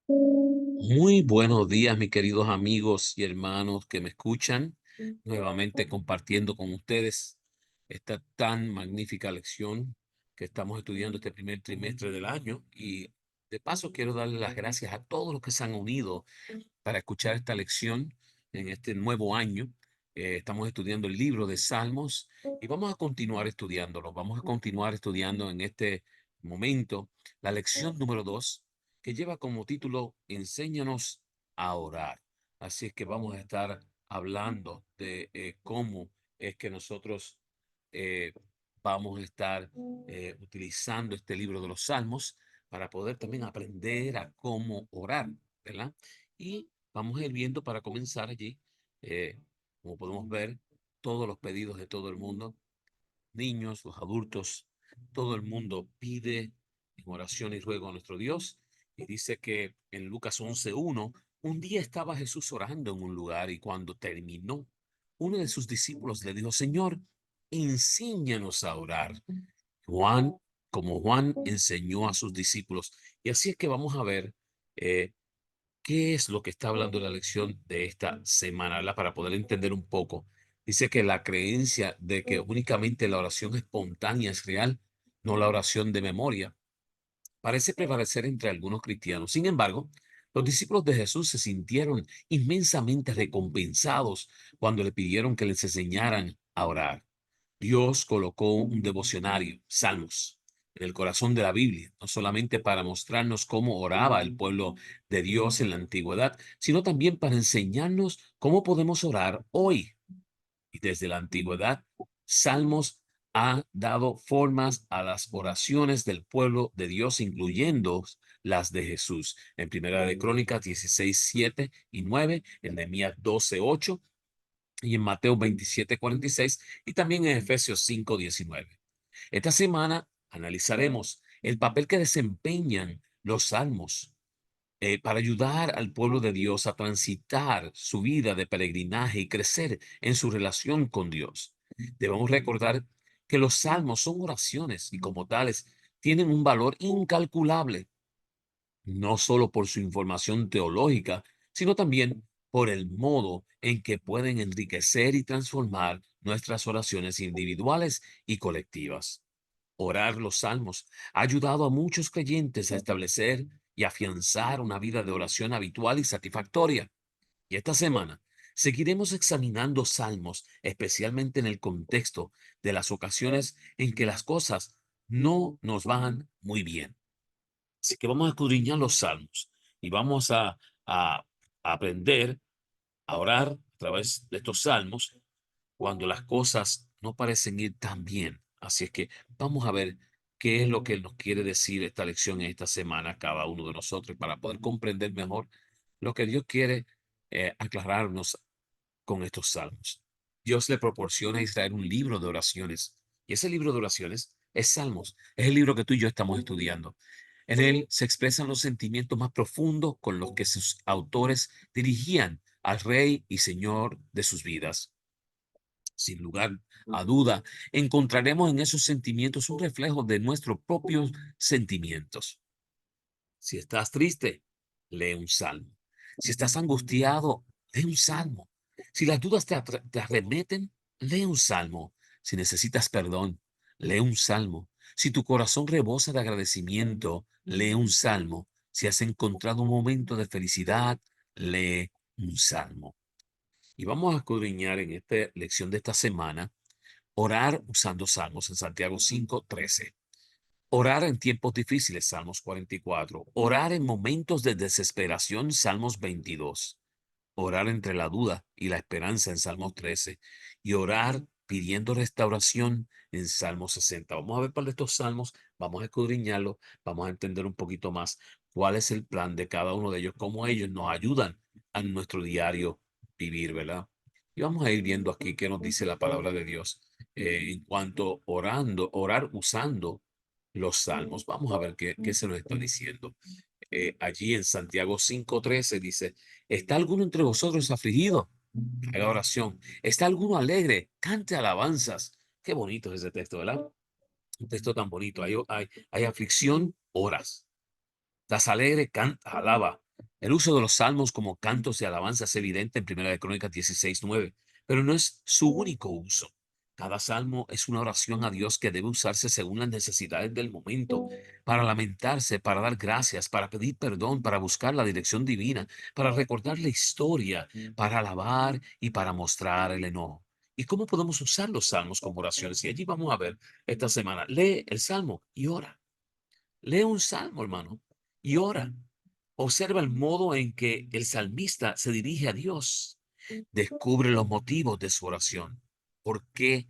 Muy buenos días, mis queridos amigos y hermanos que me escuchan, nuevamente compartiendo con ustedes esta tan magnífica lección que estamos estudiando este primer trimestre del año. Y de paso quiero darle las gracias a todos los que se han unido para escuchar esta lección en este nuevo año. Estamos estudiando el libro de Salmos y vamos a continuar estudiándolo. Vamos a continuar estudiando en este momento la lección número 2, que lleva como título Enséñanos a orar. Así es que vamos a estar hablando de cómo es que nosotros eh, vamos a estar utilizando este libro de los Salmos para poder también aprender a cómo orar, ¿verdad? Y vamos a ir viendo para comenzar allí, como podemos ver, todos los pedidos de todo el mundo, niños, los adultos, todo el mundo pide en oración y ruego a nuestro Dios. Y dice que en Lucas 11:1, un día estaba Jesús orando en un lugar y cuando terminó, uno de sus discípulos le dijo, Señor, enséñanos a orar. Juan, como Juan enseñó a sus discípulos. Y así es que vamos a ver eh, qué es lo que está hablando la lección de esta semana, ¿verdad? Para poder entender un poco. Dice que la creencia de que únicamente la oración espontánea es real, no la oración de memoria, parece prevalecer entre algunos cristianos. Sin embargo, los discípulos de Jesús se sintieron inmensamente recompensados cuando le pidieron que les enseñaran a orar. Dios colocó un devocionario, Salmos, en el corazón de la Biblia, no solamente para mostrarnos cómo oraba el pueblo de Dios en la antigüedad, sino también para enseñarnos cómo podemos orar hoy. Y desde la antigüedad, Salmos ha dado formas a las oraciones del pueblo de Dios, incluyendo las de Jesús. En Primera de Crónicas 16:7 y 9, en Nehemías 12:8 y en Mateo 27:46 y también en Efesios 5:19. Esta semana analizaremos el papel que desempeñan los salmos para ayudar al pueblo de Dios a transitar su vida de peregrinaje y crecer en su relación con Dios. Debemos recordar que los salmos son oraciones y como tales tienen un valor incalculable, no solo por su información teológica, sino también por el modo en que pueden enriquecer y transformar nuestras oraciones individuales y colectivas. Orar los salmos ha ayudado a muchos creyentes a establecer y afianzar una vida de oración habitual y satisfactoria. Y esta semana seguiremos examinando salmos, especialmente en el contexto de las ocasiones en que las cosas no nos van muy bien. Así que vamos a escudriñar los salmos y vamos a aprender a orar a través de estos salmos cuando las cosas no parecen ir tan bien. Así es que vamos a ver qué es lo que nos quiere decir esta lección en esta semana a cada uno de nosotros para poder comprender mejor lo que Dios quiere aclararnos con estos salmos. Dios le proporciona a Israel un libro de oraciones y ese libro de oraciones es Salmos, es el libro que tú y yo estamos estudiando. En él se expresan los sentimientos más profundos con los que sus autores dirigían al Rey y Señor de sus vidas. Sin lugar a duda, encontraremos en esos sentimientos un reflejo de nuestros propios sentimientos. Si estás triste, lee un salmo. Si estás angustiado, lee un salmo. Si las dudas te arremeten, lee un salmo. Si necesitas perdón, lee un salmo. Si tu corazón rebosa de agradecimiento, lee un salmo. Si has encontrado un momento de felicidad, lee un salmo. Y vamos a escudriñar en esta lección de esta semana, orar usando salmos en Santiago 5:13. Orar en tiempos difíciles, Salmos 44. Orar en momentos de desesperación, Salmos 22. Orar entre la duda y la esperanza en Salmos 13. Y orar pidiendo restauración en Salmos 60. Vamos a ver para estos salmos, vamos a escudriñarlo, vamos a entender un poquito más cuál es el plan de cada uno de ellos, cómo ellos nos ayudan a nuestro diario vivir, ¿verdad? Y vamos a ir viendo aquí qué nos dice la palabra de Dios en cuanto orar usando los salmos. Vamos a ver qué se nos está diciendo. Allí en Santiago 5:13 dice, ¿está alguno entre vosotros afligido? Haga oración. ¿Está alguno alegre? Cante alabanzas. Qué bonito es ese texto, ¿verdad? Un texto tan bonito. Hay aflicción, oras. Estás alegre, canta, alaba. El uso de los salmos como cantos de alabanza es evidente en 1 Crónicas 16:9, pero no es su único uso. Cada salmo es una oración a Dios que debe usarse según las necesidades del momento, para lamentarse, para dar gracias, para pedir perdón, para buscar la dirección divina, para recordar la historia, para alabar y para mostrar el enojo. ¿Y cómo podemos usar los salmos como oraciones? Y allí vamos a ver esta semana. Lee el salmo y ora. Lee un salmo, hermano, y ora. Observa el modo en que el salmista se dirige a Dios. Descubre los motivos de su oración. ¿Por qué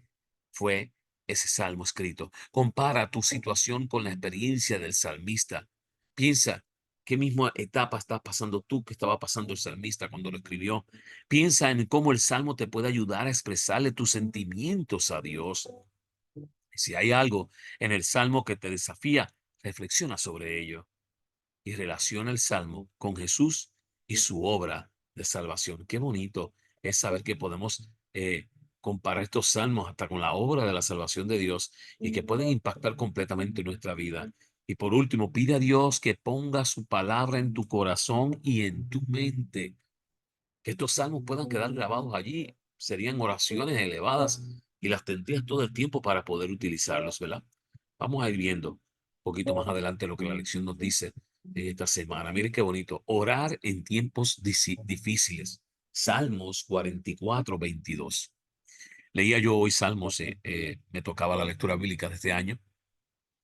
fue ese salmo escrito? Compara tu situación con la experiencia del salmista. Piensa qué misma etapa estás pasando tú que estaba pasando el salmista cuando lo escribió. Piensa en cómo el salmo te puede ayudar a expresarle tus sentimientos a Dios. Si hay algo en el salmo que te desafía, reflexiona sobre ello y relaciona el salmo con Jesús y su obra de salvación. Qué bonito es saber que podemos comparar estos salmos hasta con la obra de la salvación de Dios y que pueden impactar completamente nuestra vida. Y por último, pide a Dios que ponga su palabra en tu corazón y en tu mente, que estos salmos puedan quedar grabados allí. Serían oraciones elevadas y las tendrías todo el tiempo para poder utilizarlos, ¿verdad? Vamos a ir viendo un poquito más adelante lo que la lección nos dice esta semana. Miren qué bonito. Orar en tiempos difíciles. Salmos 44:22. Leía yo hoy Salmos, me tocaba la lectura bíblica de este año.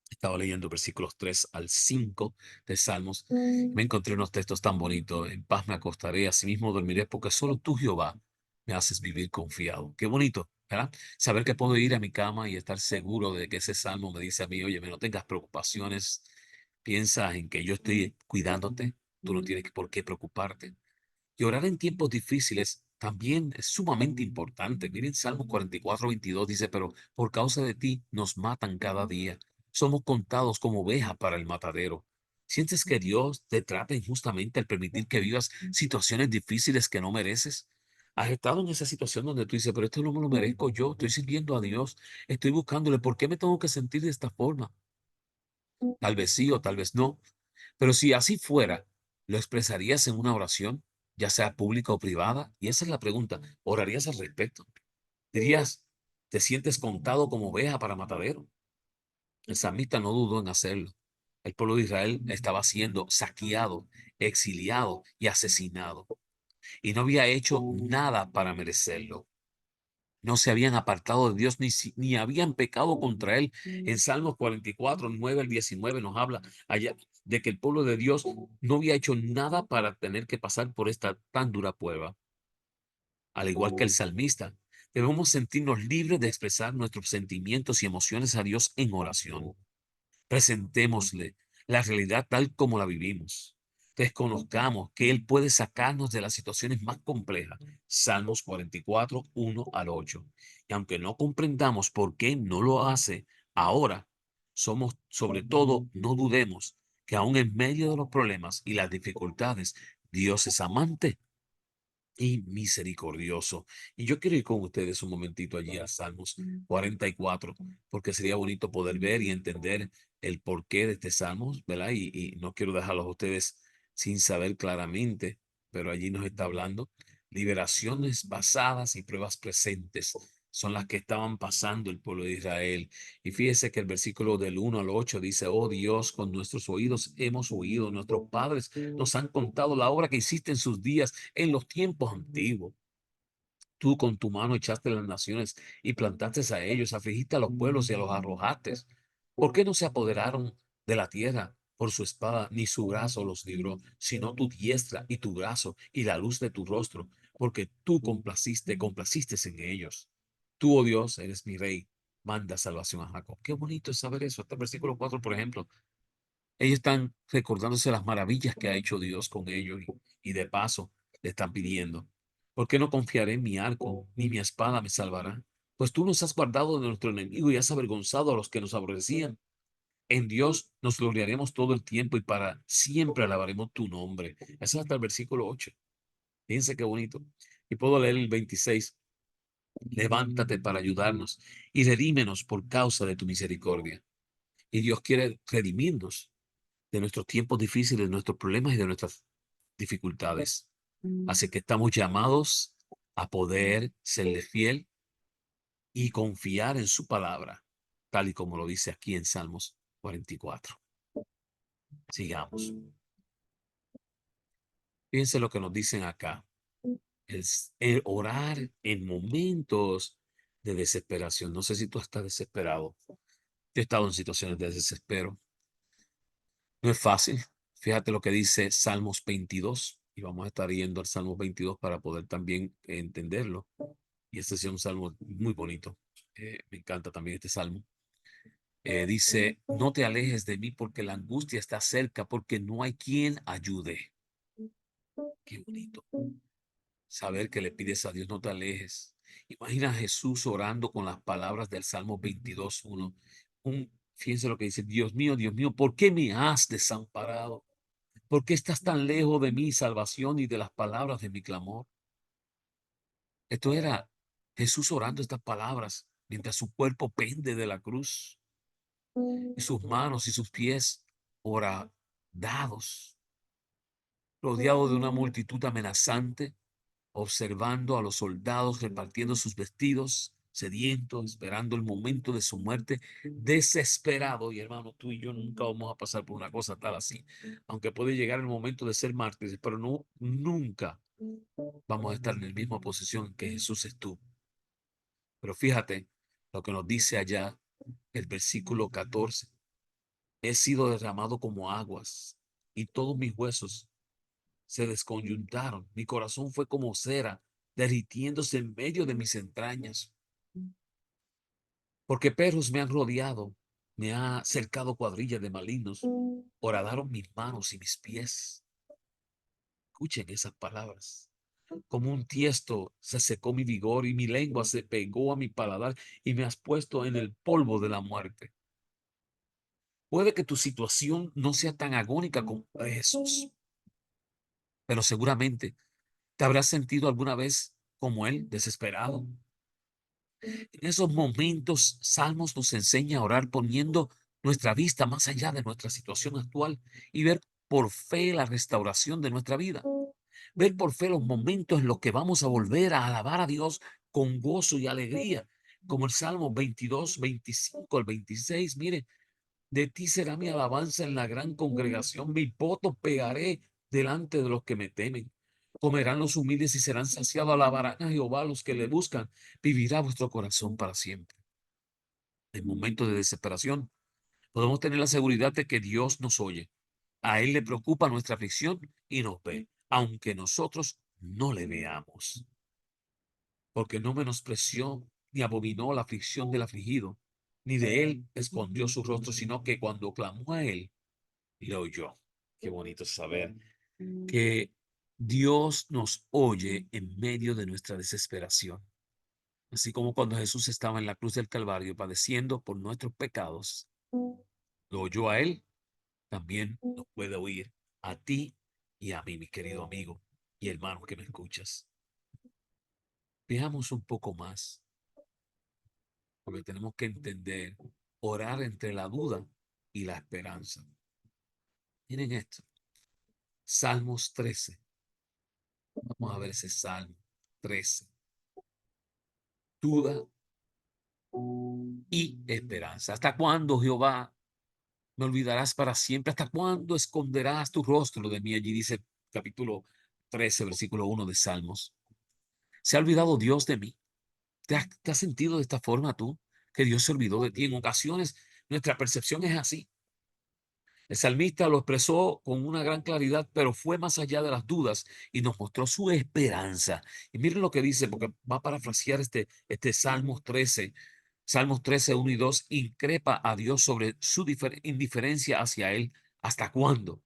Estaba leyendo versículos 3 al 5 de Salmos. Me encontré unos textos tan bonitos. En paz me acostaré, asimismo dormiré, porque solo tú, Jehová, me haces vivir confiado. Qué bonito, ¿verdad? Saber que puedo ir a mi cama y estar seguro de que ese salmo me dice a mí, oye, no tengas preocupaciones, piensa en que yo estoy cuidándote, tú no tienes por qué preocuparte. Y orar en tiempos difíciles también es sumamente importante. Miren, Salmo 44:22 dice, pero por causa de ti nos matan cada día. Somos contados como ovejas para el matadero. ¿Sientes que Dios te trata injustamente al permitir que vivas situaciones difíciles que no mereces? ¿Has estado en esa situación donde tú dices, pero esto no me lo merezco yo, estoy sirviendo a Dios, estoy buscándole, ¿por qué me tengo que sentir de esta forma? Tal vez sí o tal vez no. Pero si así fuera, ¿lo expresarías en una oración, ya sea pública o privada? Y esa es la pregunta. ¿Orarías al respecto? Dirías, ¿te sientes contado como oveja para matadero? El salmista no dudó en hacerlo. El pueblo de Israel estaba siendo saqueado, exiliado y asesinado. Y no había hecho nada para merecerlo. No se habían apartado de Dios ni habían pecado contra Él. En Salmos 44:9 al 19 nos habla allá de que el pueblo de Dios no había hecho nada para tener que pasar por esta tan dura prueba. Al igual que el salmista, debemos sentirnos libres de expresar nuestros sentimientos y emociones a Dios en oración. Presentémosle la realidad tal como la vivimos. Desconozcamos que Él puede sacarnos de las situaciones más complejas. Salmos 44:1 al 8. Y aunque no comprendamos por qué no lo hace ahora, somos, sobre todo, no dudemos que aún en medio de los problemas y las dificultades, Dios es amante y misericordioso. Y yo quiero ir con ustedes un momentito allí a Salmos 44, porque sería bonito poder ver y entender el porqué de este Salmos, ¿verdad? Y no quiero dejarlos a ustedes sin saber claramente, pero allí nos está hablando. Liberaciones pasadas y pruebas presentes son las que estaban pasando el pueblo de Israel. Y fíjese que el versículo del 1 al 8 dice, oh Dios, con nuestros oídos hemos oído, nuestros padres nos han contado la obra que hiciste en sus días, en los tiempos antiguos. Tú con tu mano echaste las naciones y plantaste a ellos, afligiste a los pueblos y a los arrojaste. ¿Por qué no se apoderaron de la tierra por su espada, ni su brazo los libró, sino tu diestra y tu brazo y la luz de tu rostro? Porque tú complaciste en ellos. Tú, oh Dios, eres mi rey, manda salvación a Jacob. Qué bonito es saber eso. Hasta el versículo 4, por ejemplo. Ellos están recordándose las maravillas que ha hecho Dios con ellos y de paso le están pidiendo, ¿por qué no confiaré en mi arco, ni mi espada me salvará? Pues tú nos has guardado de nuestro enemigo y has avergonzado a los que nos aborrecían. En Dios nos gloriaremos todo el tiempo y para siempre alabaremos tu nombre. Eso es hasta el versículo 8. Fíjense qué bonito. Y puedo leer el 26. Levántate para ayudarnos y redímenos por causa de tu misericordia. Y Dios quiere redimirnos. de nuestros tiempos difíciles, de nuestros problemas y de nuestras dificultades. Así que estamos llamados a poder serle fiel y confiar en su palabra, tal y como lo dice aquí en Salmos 44. Sigamos. Fíjense lo que nos dicen acá. El orar en momentos de desesperación. No sé si tú estás desesperado. Yo he estado en situaciones de desespero. No es fácil. Fíjate lo que dice Salmos 22. Y vamos a estar yendo al Salmos 22 para poder también entenderlo. Y este es un salmo muy bonito. Me encanta también este salmo. Dice, no te alejes de mí porque la angustia está cerca, porque no hay quien ayude. Qué bonito. Saber que le pides a Dios, no te alejes. Imagina a Jesús orando con las palabras del Salmo 22:1. Fíjense lo que dice, Dios mío, ¿por qué me has desamparado? ¿Por qué estás tan lejos de mi salvación y de las palabras de mi clamor? Esto era Jesús orando estas palabras mientras su cuerpo pende de la cruz y sus manos y sus pies horadados, rodeado de una multitud amenazante, observando a los soldados repartiendo sus vestidos, sedientos, esperando el momento de su muerte, desesperado. Y hermano, tú y yo nunca vamos a pasar por una cosa tal así, aunque puede llegar el momento de ser mártires, pero no, nunca vamos a estar en la misma posición que Jesús estuvo. Pero fíjate lo que nos dice allá el versículo 14. He sido derramado como aguas y todos mis huesos se desconyuntaron. Mi corazón fue como cera, derritiéndose en medio de mis entrañas. Porque perros me han rodeado, me ha cercado cuadrilla de malignos. Horadaron mis manos y mis pies. Escuchen esas palabras. Como un tiesto se secó mi vigor y mi lengua se pegó a mi paladar y me has puesto en el polvo de la muerte. Puede que tu situación no sea tan agónica como Jesús, pero seguramente te habrás sentido alguna vez como él, desesperado. En esos momentos, Salmos nos enseña a orar poniendo nuestra vista más allá de nuestra situación actual y ver por fe la restauración de nuestra vida. Ver por fe los momentos en los que vamos a volver a alabar a Dios con gozo y alegría, como el Salmo 22, 25 al 26. Mire, de ti será mi alabanza en la gran congregación, mi voto pegaré delante de los que me temen. Comerán los humildes y serán saciados, alabarán a Jehová los que le buscan, vivirá vuestro corazón para siempre. En momentos de desesperación, podemos tener la seguridad de que Dios nos oye. A Él le preocupa nuestra aflicción y nos ve, aunque nosotros no le veamos. Porque no menospreció ni abominó la aflicción del afligido, ni de él escondió su rostro, sino que cuando clamó a él, le oyó. Qué bonito saber que Dios nos oye en medio de nuestra desesperación. Así como cuando Jesús estaba en la cruz del Calvario padeciendo por nuestros pecados, lo oyó a él, también nos puede oír a ti y a mí, mi querido amigo y hermano que me escuchas. Veamos un poco más, porque tenemos que entender, orar entre la duda y la esperanza. Miren esto, Salmos 13. Vamos a ver ese Salmo 13. Duda y esperanza. ¿Hasta cuándo, Jehová, me olvidarás para siempre? ¿Hasta cuándo esconderás tu rostro de mí? Allí dice capítulo 13, versículo 1 de Salmos. ¿Se ha olvidado Dios de mí? ¿Te has sentido de esta forma tú? Que Dios se olvidó de ti. En ocasiones nuestra percepción es así. El salmista lo expresó con una gran claridad, pero fue más allá de las dudas y nos mostró su esperanza. Y miren lo que dice, porque va a parafrasear este Salmos 13. Salmos 13, 1 y 2, increpa a Dios sobre su indiferencia hacia él. ¿Hasta cuándo?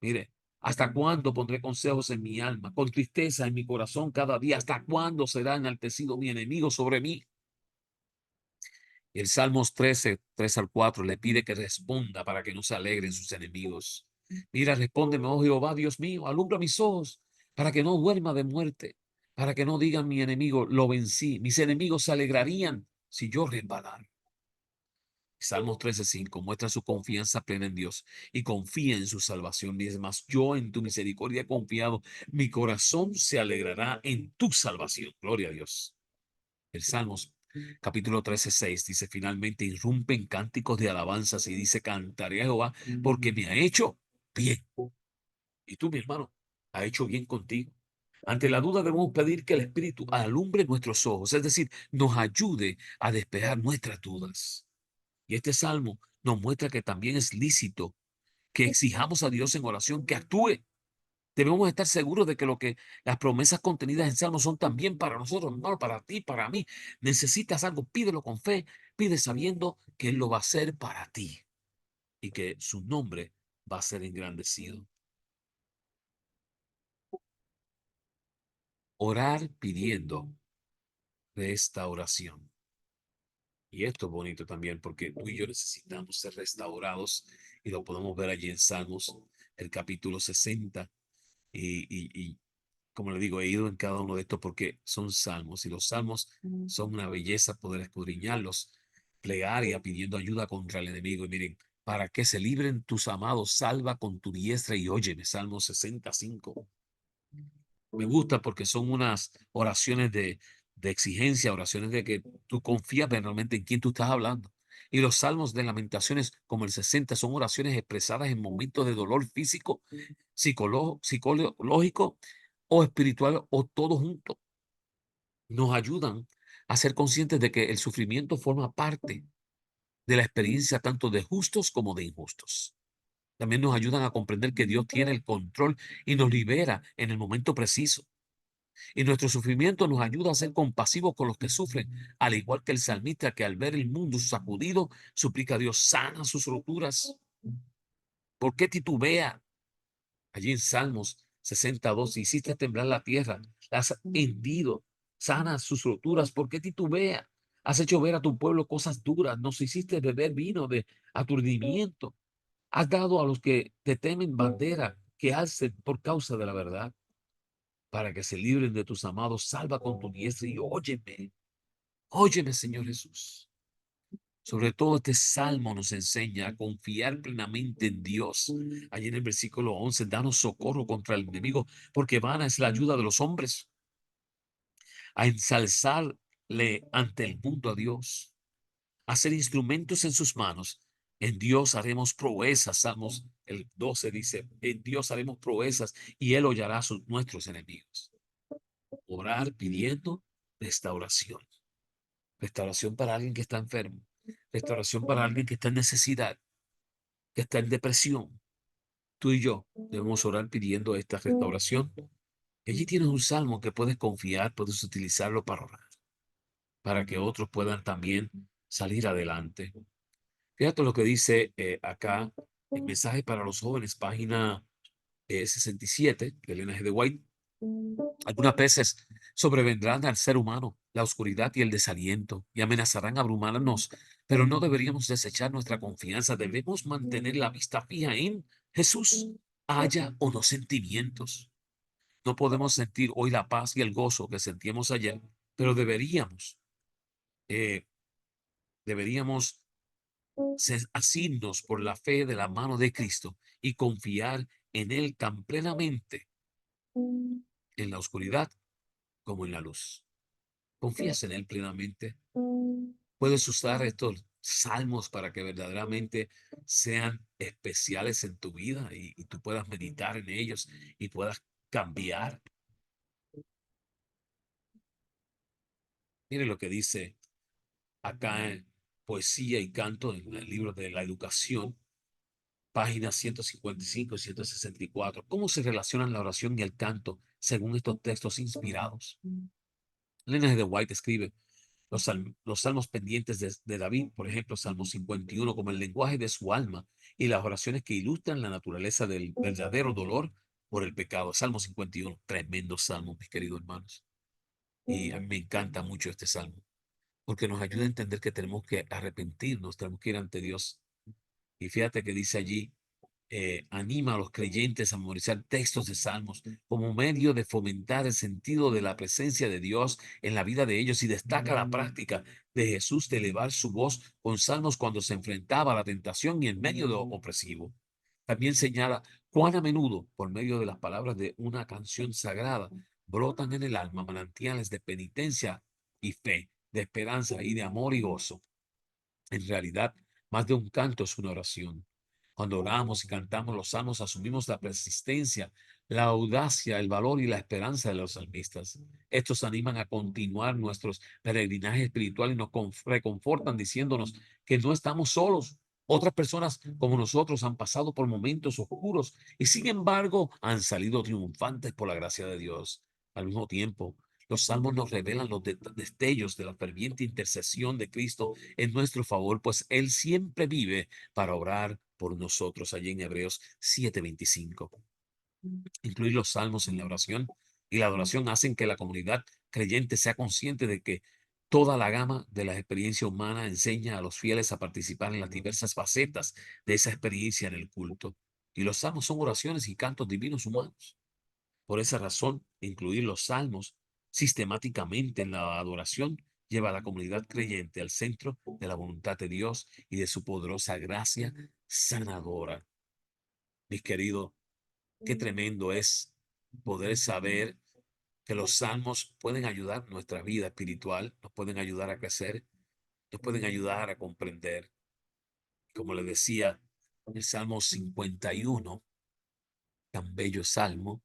Mire, ¿hasta cuándo pondré consejos en mi alma, con tristeza en mi corazón cada día? ¿Hasta cuándo será enaltecido mi enemigo sobre mí? El Salmos 13, 3 al 4, le pide que responda para que no se alegren sus enemigos. Mira, respóndeme, oh Jehová, Dios mío, alumbra mis ojos para que no duerma de muerte, para que no digan mi enemigo, lo vencí. Mis enemigos se alegrarían si yo resbalara. Salmos 13:5 muestra su confianza plena en Dios y confía en su salvación. Dice más, yo en tu misericordia he confiado, mi corazón se alegrará en tu salvación. Gloria a Dios. El Salmos capítulo 13:6 dice, finalmente irrumpen cánticos de alabanzas y dice, cantaré a Jehová porque me ha hecho bien. Y tú, mi hermano, ha hecho bien contigo. Ante la duda debemos pedir que el Espíritu alumbre nuestros ojos, es decir, nos ayude a despejar nuestras dudas. Y este salmo nos muestra que también es lícito que exijamos a Dios en oración que actúe. Debemos estar seguros de que lo que las promesas contenidas en salmo son también para nosotros, hermano, para ti, para mí. Necesitas algo, pídelo con fe, pide sabiendo que Él lo va a hacer para ti y que su nombre va a ser engrandecido. Orar pidiendo restauración. Y esto es bonito también porque tú y yo necesitamos ser restaurados y lo podemos ver allí en Salmos, el capítulo 60. Y como le digo, he ido en cada uno de estos porque son salmos y los salmos son una belleza poder escudriñarlos, plegaria pidiendo ayuda contra el enemigo. Y miren, para que se libren tus amados, salva con tu diestra y óyeme, Salmo 65. Me gusta porque son unas oraciones de exigencia, oraciones de que tú confías realmente en quién tú estás hablando. Y los salmos de lamentaciones, como el 60, son oraciones expresadas en momentos de dolor físico, psicológico o espiritual o todo junto. Nos ayudan a ser conscientes de que el sufrimiento forma parte de la experiencia tanto de justos como de injustos. También nos ayudan a comprender que Dios tiene el control y nos libera en el momento preciso. Y nuestro sufrimiento nos ayuda a ser compasivos con los que sufren, al igual que el salmista que al ver el mundo sacudido, suplica a Dios, sana sus roturas. ¿Por qué titubea? Allí en Salmos 62, hiciste temblar la tierra, la has hendido, sana sus roturas. ¿Por qué titubea? Has hecho ver a tu pueblo cosas duras, nos hiciste beber vino de aturdimiento. Has dado a los que te temen bandera que alcen por causa de la verdad, para que se libren de tus amados. Salva con tu diestra y óyeme, óyeme, Señor Jesús. Sobre todo este salmo nos enseña a confiar plenamente en Dios. Allí en el versículo 11, danos socorro contra el enemigo, porque vana es la ayuda de los hombres. A ensalzarle ante el mundo a Dios, a ser instrumentos en sus manos. En Dios haremos proezas. Salmos el 12 dice, en Dios haremos proezas y Él hollará a nuestros enemigos. Orar pidiendo restauración. Restauración para alguien que está enfermo. Restauración para alguien que está en necesidad, que está en depresión. Tú y yo debemos orar pidiendo esta restauración. Y allí tienes un salmo que puedes confiar, puedes utilizarlo para orar, para que otros puedan también salir adelante. Fíjate lo que dice acá el mensaje para los jóvenes, página 67, de Elena G. de White. Algunas veces sobrevendrán al ser humano la oscuridad y el desaliento y amenazarán abrumarnos, pero no deberíamos desechar nuestra confianza. Debemos mantener la vista fija en Jesús, haya o no sentimientos. No podemos sentir hoy la paz y el gozo que sentíamos ayer, pero eh, deberíamos asirnos por la fe de la mano de Cristo y confiar en Él tan plenamente en la oscuridad como en la luz. ¿Confías en Él plenamente? Puedes usar estos salmos para que verdaderamente sean especiales en tu vida y tú puedas meditar en ellos y puedas cambiar. Mire lo que dice acá en Poesía y Canto en el libro de la Educación, páginas 155 y 164. ¿Cómo se relacionan la oración y el canto según estos textos inspirados? Elena de White escribe, los salmos pendientes de David, por ejemplo, Salmo 51, como el lenguaje de su alma y las oraciones que ilustran la naturaleza del verdadero dolor por el pecado. Salmo 51, tremendo salmo, mis queridos hermanos. Y a mí me encanta mucho este salmo, porque nos ayuda a entender que tenemos que arrepentirnos, tenemos que ir ante Dios. Y fíjate que dice allí anima a los creyentes a memorizar textos de salmos como medio de fomentar el sentido de la presencia de Dios en la vida de ellos y destaca la práctica de Jesús de elevar su voz con salmos cuando se enfrentaba a la tentación y en medio de lo opresivo. También señala cuán a menudo, por medio de las palabras de una canción sagrada, brotan en el alma manantiales de penitencia y fe, de esperanza y de amor y gozo. En realidad, más de un canto es una oración. Cuando oramos y cantamos los salmos, asumimos la persistencia, la audacia, el valor y la esperanza de los salmistas. Estos animan a continuar nuestros peregrinajes espirituales y nos reconfortan diciéndonos que no estamos solos. Otras personas como nosotros han pasado por momentos oscuros y sin embargo han salido triunfantes por la gracia de Dios. Al mismo tiempo, los salmos nos revelan los destellos de la ferviente intercesión de Cristo en nuestro favor, pues Él siempre vive para orar por nosotros, allí en Hebreos 7:25. Incluir los salmos en la oración y la adoración hacen que la comunidad creyente sea consciente de que toda la gama de la experiencia humana enseña a los fieles a participar en las diversas facetas de esa experiencia en el culto. Y los salmos son oraciones y cantos divinos humanos. Por esa razón, incluir los salmos sistemáticamente en la adoración lleva a la comunidad creyente al centro de la voluntad de Dios y de su poderosa gracia sanadora. Mis queridos, qué tremendo es poder saber que los salmos pueden ayudar nuestra vida espiritual, nos pueden ayudar a crecer, nos pueden ayudar a comprender. Como le decía, el Salmo 51, tan bello salmo.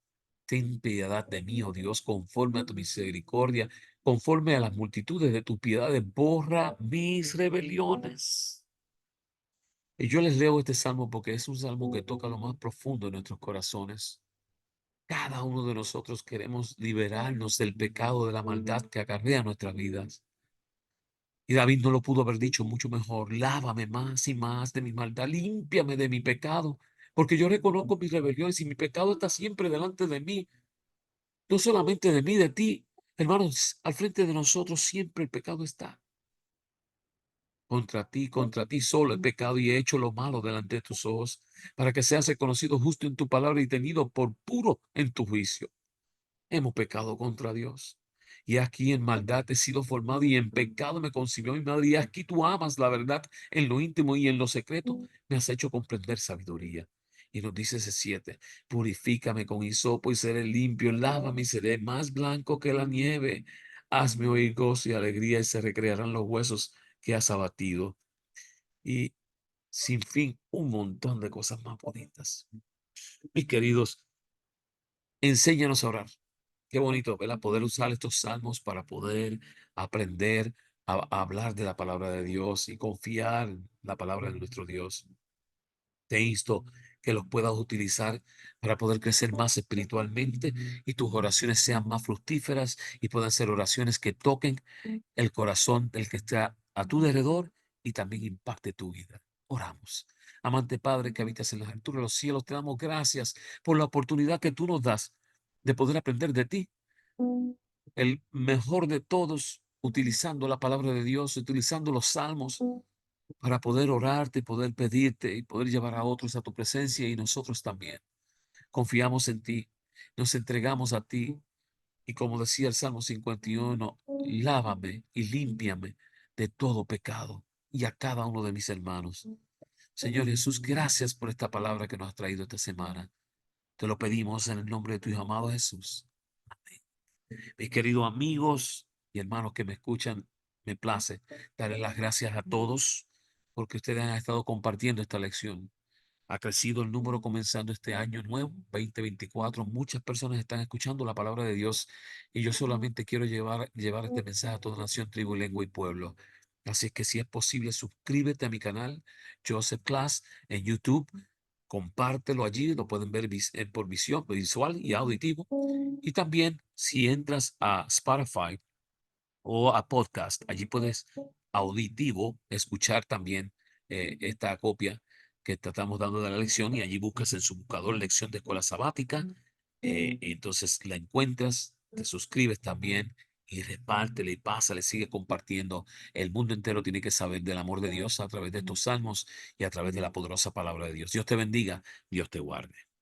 Ten piedad de mí, oh Dios, conforme a tu misericordia, conforme a las multitudes de tus piedades, borra mis rebeliones. Y yo les leo este salmo porque es un salmo que toca lo más profundo de nuestros corazones. Cada uno de nosotros queremos liberarnos del pecado, de la maldad que acarrea nuestras vidas. Y David no lo pudo haber dicho mucho mejor. Lávame más y más de mi maldad, límpiame de mi pecado, porque yo reconozco mis rebeliones y mi pecado está siempre delante de mí. No solamente de mí, de ti. Hermanos, al frente de nosotros siempre el pecado está. Contra ti solo he pecado y he hecho lo malo delante de tus ojos, para que seas reconocido justo en tu palabra y tenido por puro en tu juicio. Hemos pecado contra Dios. Y aquí en maldad he sido formado y en pecado me concibió mi madre. Y aquí tú amas la verdad en lo íntimo y en lo secreto. Me has hecho comprender sabiduría. Y nos dice ese 7, purifícame con hisopo y seré limpio, lávame y seré más blanco que la nieve. Hazme oír gozo y alegría y se recrearán los huesos que has abatido. Y sin fin, un montón de cosas más bonitas. Mis queridos, enséñanos a orar. Qué bonito, ¿verdad? Poder usar estos salmos para poder aprender a hablar de la palabra de Dios y confiar en la palabra de nuestro Dios. Te insto que los puedas utilizar para poder crecer más espiritualmente y tus oraciones sean más fructíferas y puedan ser oraciones que toquen el corazón del que está a tu alrededor y también impacte tu vida. Oramos. Amante Padre que habitas en las alturas de los cielos, te damos gracias por la oportunidad que tú nos das de poder aprender de ti, el mejor de todos, utilizando la palabra de Dios, utilizando los salmos para poder orarte, poder pedirte y poder llevar a otros a tu presencia y nosotros también. Confiamos en ti, nos entregamos a ti y como decía el Salmo 51, lávame y límpiame de todo pecado y a cada uno de mis hermanos. Señor Jesús, gracias por esta palabra que nos has traído esta semana. Te lo pedimos en el nombre de tu Hijo amado Jesús. Mis queridos amigos y hermanos que me escuchan, me place darles las gracias a todos porque ustedes han estado compartiendo esta lección. Ha crecido el número comenzando este año nuevo, 2024. Muchas personas están escuchando la palabra de Dios y yo solamente quiero llevar este mensaje a toda nación, tribu, lengua y pueblo. Así es que si es posible, suscríbete a mi canal, Joseph Class, en YouTube. Compártelo allí, lo pueden ver por visión visual y auditivo. Y también si entras a Spotify o a podcast, allí puedes auditivo escuchar también esta copia que tratamos dando de la lección y allí buscas en su buscador lección de escuela sabática. Entonces la encuentras, te suscribes también y repártele y pásale, sigue compartiendo. El mundo entero tiene que saber del amor de Dios a través de estos salmos y a través de la poderosa palabra de Dios. Dios te bendiga, Dios te guarde.